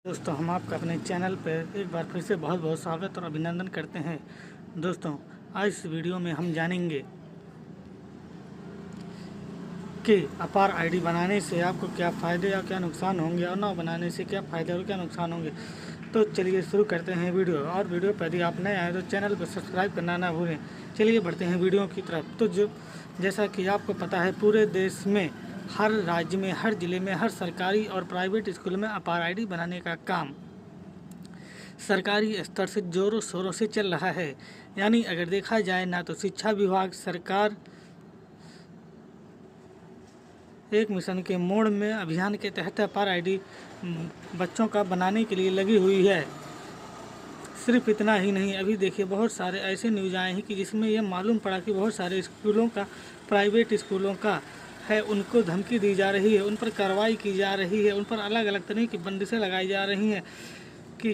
दोस्तों, हम आपका अपने चैनल पर एक बार फिर से बहुत बहुत स्वागत और अभिनंदन करते हैं। दोस्तों, आज इस वीडियो में हम जानेंगे कि अपार आईडी बनाने से आपको क्या फ़ायदे या क्या नुकसान होंगे और ना बनाने से क्या फ़ायदे और क्या नुकसान होंगे। तो चलिए शुरू करते हैं वीडियो। और वीडियो पर यदि आप नए आए तो चैनल को सब्सक्राइब करना ना भूलें। चलिए बढ़ते हैं वीडियो की तरफ। तो जैसा कि आपको पता है, पूरे देश में हर राज्य में, हर ज़िले में, हर सरकारी और प्राइवेट स्कूल में अपार आईडी बनाने का काम सरकारी स्तर से ज़ोरों शोरों से चल रहा है। यानी अगर देखा जाए ना, तो शिक्षा विभाग, सरकार एक मिशन के मोड़ में अभियान के तहत अपार आईडी बच्चों का बनाने के लिए लगी हुई है। सिर्फ इतना ही नहीं, अभी देखिए बहुत सारे ऐसे न्यूज़ आए हैं कि जिसमें यह मालूम पड़ा कि बहुत सारे स्कूलों का, प्राइवेट स्कूलों का है, उनको धमकी दी जा रही है, उन पर कार्रवाई की जा रही है, उन पर अलग अलग तरह की बंदिशें लगाई जा रही हैं कि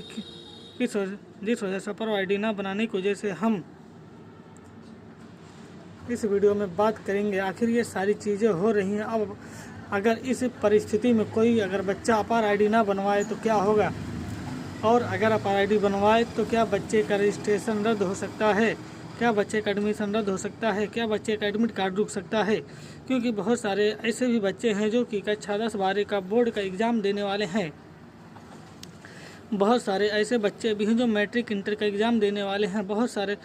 जिस वजह से अपार आईडी ना बनाने की वजह से हम इस वीडियो में बात करेंगे आखिर ये सारी चीज़ें हो रही हैं। अब अगर इस परिस्थिति में कोई अगर बच्चा अपार आईडी ना बनवाए तो क्या होगा, और अगर अपार आईडी बनवाए तो क्या बच्चे का रजिस्ट्रेशन रद्द हो सकता है, क्या बच्चे का एडमिशन रद्द हो सकता है, क्या बच्चे का एडमिट कार्ड रुक सकता है। क्योंकि बहुत सारे ऐसे भी बच्चे हैं जो कि कक्षा 10-12 का बोर्ड का एग्ज़ाम देने वाले हैं। बहुत सारे ऐसे बच्चे भी हैं जो मैट्रिक इंटर का एग्ज़ाम देने वाले हैं। बहुत सारे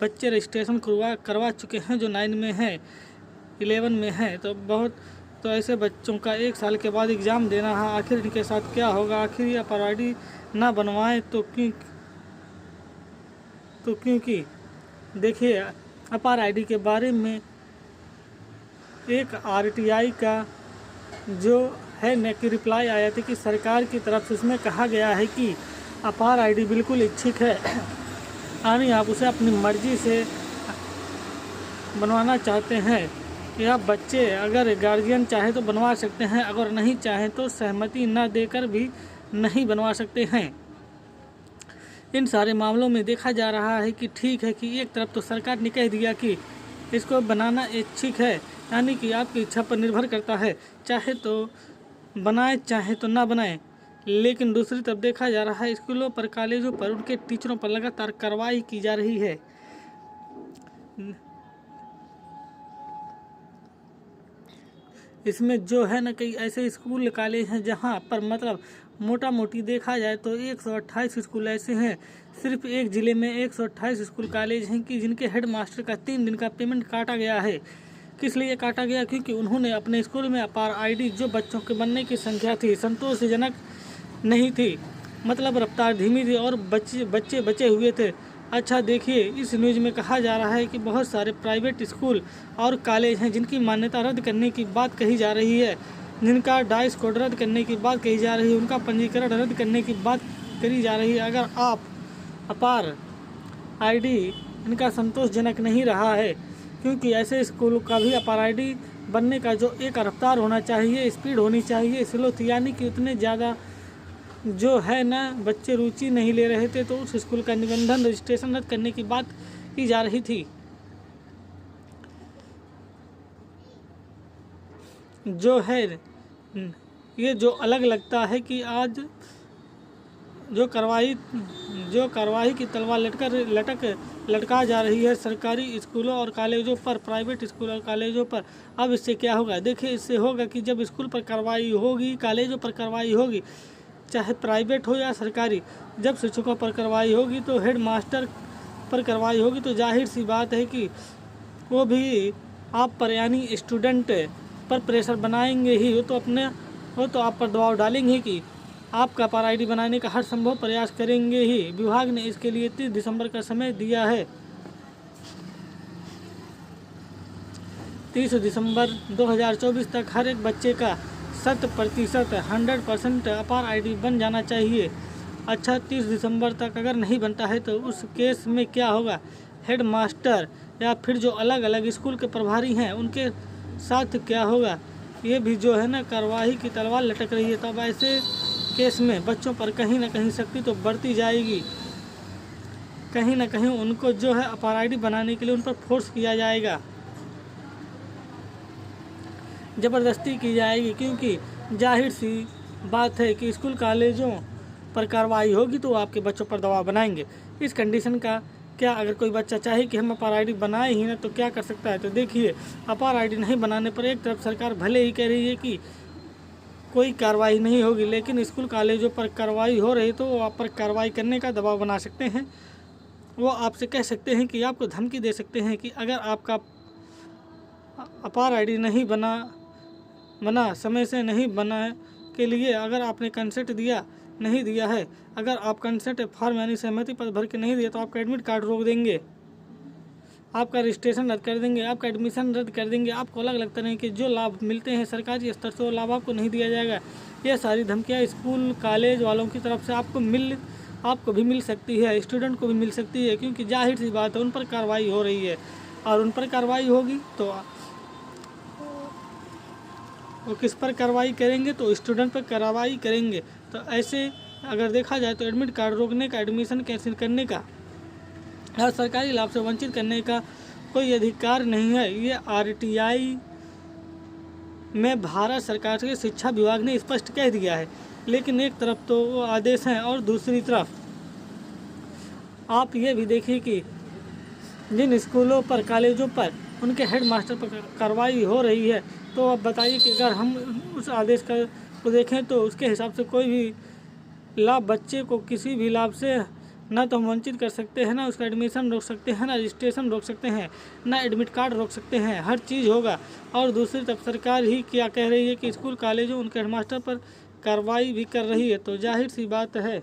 बच्चे रजिस्ट्रेशन करवा चुके हैं जो 9 में हैं, 11 में हैं। तो ऐसे बच्चों का 1 साल के बाद एग्ज़ाम देना है। आखिर इनके साथ क्या होगा? आखिर ये अपार आईडी ना बनवाएं तो क्योंकि देखिए, अपार आईडी के बारे में एक आरटीआई का जो है न कि रिप्लाई आया था कि सरकार की तरफ से उसमें कहा गया है कि अपार आईडी बिल्कुल इच्छिक है, यानी आप उसे अपनी मर्ज़ी से बनवाना चाहते हैं या बच्चे अगर गार्जियन चाहे तो बनवा सकते हैं, अगर नहीं चाहे तो सहमति न देकर भी नहीं बनवा सकते हैं। इन सारे मामलों में देखा जा रहा है कि ठीक है कि एक तरफ तो सरकार ने कह दिया कि इसको बनाना ऐच्छिक है, यानी कि आपकी इच्छा पर निर्भर करता है, चाहे तो बनाए चाहे तो ना बनाए। लेकिन दूसरी तरफ देखा जा रहा है स्कूलों पर, कॉलेजों पर, उनके टीचरों पर लगातार कार्रवाई की जा रही है। इसमें जो है ना, कई ऐसे स्कूल कॉलेज हैं जहां पर मतलब मोटा मोटी देखा जाए तो 128 स्कूल ऐसे हैं, सिर्फ एक ज़िले में 128 स्कूल कॉलेज हैं कि जिनके हेड मास्टर का 3 दिन का पेमेंट काटा गया है। किस लिए काटा गया? क्योंकि उन्होंने अपने स्कूल में अपार आईडी जो बच्चों के बनने की संख्या थी संतोषजनक नहीं थी, मतलब रफ्तार धीमी थी और बच्चे बचे हुए थे। अच्छा देखिए, इस न्यूज़ में कहा जा रहा है कि बहुत सारे प्राइवेट स्कूल और कॉलेज हैं जिनकी मान्यता रद्द करने की बात कही जा रही है, जिनका डाइस कोड रद्द करने की बात कही जा रही है, उनका पंजीकरण रद्द करने की बात करी जा रही है। अगर आप अपार आईडी इनका संतोषजनक नहीं रहा है, क्योंकि ऐसे स्कूल का भी अपार आईडी बनने का जो एक रफ्तार होना चाहिए, स्पीड होनी चाहिए, स्लो थी, यानी कि उतने ज़्यादा जो है ना बच्चे रुचि नहीं ले रहे थे, तो उस स्कूल का निबंधन रजिस्ट्रेशन रद्द करने की बात की जा रही थी। जो है ये जो अलग लगता है कि आज जो कार्रवाई की तलवार लटका जा रही है सरकारी स्कूलों और कॉलेजों पर, प्राइवेट स्कूल और कॉलेजों पर। अब इससे क्या होगा? देखिए, इससे होगा कि जब स्कूल पर कार्रवाई होगी, कॉलेजों पर कार्रवाई होगी, चाहे प्राइवेट हो या सरकारी, जब शिक्षकों पर कार्रवाई होगी तो हेड मास्टर पर कार्रवाई होगी, तो जाहिर सी बात है कि वो भी आप पर यानी स्टूडेंट पर प्रेशर बनाएंगे ही। वो तो आप पर दबाव डालेंगे कि आपका अपार आईडी बनाने का हर संभव प्रयास करेंगे ही। विभाग ने इसके लिए 30 दिसंबर का समय दिया है। 30 दिसंबर 2024 तक हर एक बच्चे का 100% अपार आईडी बन जाना चाहिए। अच्छा, 30 दिसंबर तक अगर नहीं बनता है तो उस केस में क्या होगा? हेड मास्टर या फिर जो अलग अलग स्कूल के प्रभारी हैं उनके साथ क्या होगा? ये भी जो है ना, कार्रवाई की तलवार लटक रही है। तब ऐसे केस में बच्चों पर कहीं ना कहीं सख्ती तो बढ़ती जाएगी, कहीं ना कहीं उनको जो है अपार आईडी बनाने के लिए उन पर फोर्स किया जाएगा, ज़बरदस्ती की जाएगी। क्योंकि जाहिर सी बात है कि स्कूल कॉलेजों पर कार्रवाई होगी तो आपके बच्चों पर दबाव बनाएंगे। इस कंडीशन का क्या अगर कोई बच्चा चाहे कि हम अपार आईडी बनाए ही ना तो क्या कर सकता है? तो देखिए, अपार आईडी नहीं बनाने पर एक तरफ सरकार भले ही कह रही है कि कोई कार्रवाई नहीं होगी, लेकिन स्कूल कॉलेजों पर कार्रवाई हो रही तो वो आप पर कार्रवाई करने का दबाव बना सकते हैं। वो आपसे कह सकते हैं कि आपको धमकी दे सकते हैं कि अगर आपका अपार आईडी नहीं बना समय से नहीं बना के लिए अगर आपने कंसेंट नहीं दिया है, अगर आप कंसेंट फॉर्म यानी सहमति पत्र भर के नहीं दिया तो आपका एडमिट कार्ड रोक देंगे, आपका रजिस्ट्रेशन रद्द कर देंगे, आपका एडमिशन रद्द कर देंगे, आपको अलग अलग तरह के जो लाभ मिलते हैं सरकारी स्तर से वो लाभ आपको नहीं दिया जाएगा। यह सारी धमकियाँ स्कूल कॉलेज वालों की तरफ से आपको भी मिल सकती है, स्टूडेंट को भी मिल सकती है, क्योंकि जाहिर सी बात है उन पर कार्रवाई हो रही है और उन पर कार्रवाई होगी तो वो किस पर कार्रवाई करेंगे? तो स्टूडेंट पर कार्रवाई करेंगे। तो ऐसे अगर देखा जाए तो एडमिट कार्ड रोकने का, एडमिशन कैंसिल करने का और सरकारी लाभ से वंचित करने का कोई अधिकार नहीं है। ये आरटीआई में भारत सरकार के शिक्षा विभाग ने स्पष्ट कह दिया है। लेकिन एक तरफ तो वो आदेश हैं और दूसरी तरफ आप ये भी देखिए कि जिन स्कूलों पर, कॉलेजों पर उनके हेड मास्टर पर कार्रवाई हो रही है, तो अब बताइए कि अगर हम उस आदेश को देखें तो उसके हिसाब से कोई भी लाभ बच्चे को किसी भी लाभ से ना तो हम वंचित कर सकते हैं, ना उसका एडमिशन रोक सकते हैं, ना रजिस्ट्रेशन रोक सकते हैं, ना एडमिट कार्ड रोक सकते हैं, हर चीज़ होगा। और दूसरी तरफ सरकार ही क्या कह रही है कि स्कूल कॉलेजों उनके हेडमास्टर पर कार्रवाई भी कर रही है। तो जाहिर सी बात है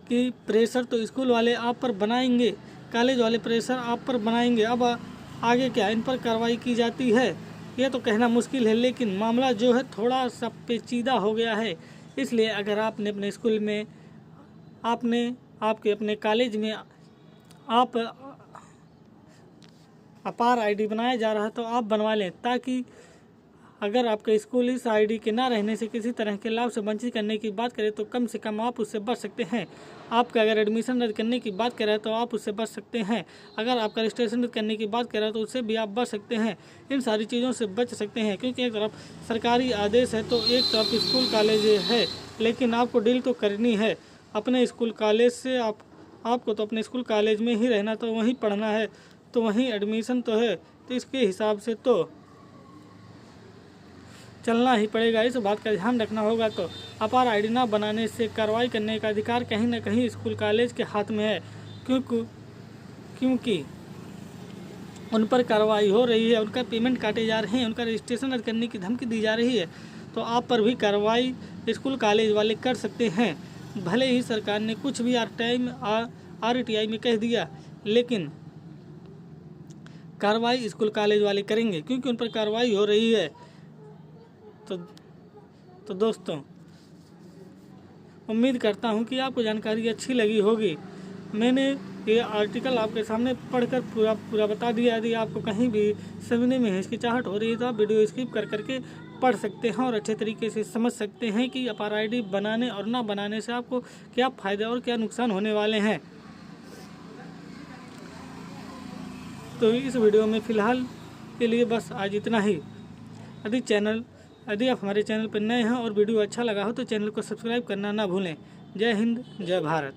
कि प्रेशर तो स्कूल वाले आप पर बनाएंगे, कॉलेज वाले प्रेशर आप पर बनाएंगे। अब आगे क्या इन पर कार्रवाई की जाती है ये तो कहना मुश्किल है, लेकिन मामला जो है थोड़ा सा पेचीदा हो गया है। इसलिए अगर आपने अपने स्कूल में, आपके अपने कॉलेज में आप अपार आईडी बनाया जा रहा है तो आप बनवा लें, ताकि अगर आपके स्कूल इस आईडी के ना रहने से किसी तरह के लाभ से वंचित करने की बात करें तो कम से कम आप उससे बच सकते हैं। आपका अगर एडमिशन रद्द करने की बात करें तो आप उससे बच सकते हैं। अगर आपका रजिस्ट्रेशन रद्द करने की बात करें तो उससे भी आप बच सकते हैं। इन सारी चीज़ों से बच सकते हैं, क्योंकि एक तरफ सरकारी आदेश है तो एक तरफ स्कूल कॉलेज है, लेकिन आपको डील तो करनी है अपने स्कूल कॉलेज से। आपको तो अपने स्कूल कॉलेज में ही रहना, तो वहीं पढ़ना है, तो वहीं एडमिशन तो है, तो इसके हिसाब से तो चलना ही पड़ेगा। इस बात का ध्यान रखना होगा। तो अपार आईडी ना बनाने से कार्रवाई करने का अधिकार कहीं ना कहीं स्कूल कॉलेज के हाथ में है, क्योंकि उन पर कार्रवाई हो रही है, उनका पेमेंट काटे जा रहे हैं, उनका रजिस्ट्रेशन रद्द करने की धमकी दी जा रही है। तो आप पर भी कार्रवाई स्कूल कॉलेज वाले कर सकते हैं। भले ही सरकार ने कुछ भी आरटीआई में कह दिया, लेकिन कार्रवाई स्कूल कॉलेज वाले करेंगे, क्योंकि उन पर कार्रवाई हो रही है। तो दोस्तों, उम्मीद करता हूं कि आपको जानकारी अच्छी लगी होगी। मैंने ये आर्टिकल आपके सामने पढ़कर पूरा बता दिया। यदि आपको कहीं भी समझने में हिचकिचाहट हो रही है तो आप वीडियो स्किप करके पढ़ सकते हैं और अच्छे तरीके से समझ सकते हैं कि अपार आईडी बनाने और ना बनाने से आपको क्या फ़ायदे और क्या नुकसान होने वाले हैं। तो इस वीडियो में फ़िलहाल के लिए बस आज इतना ही। यदि आप हमारे चैनल पर नए हैं और वीडियो अच्छा लगा हो तो चैनल को सब्सक्राइब करना ना भूलें। जय हिंद, जय भारत।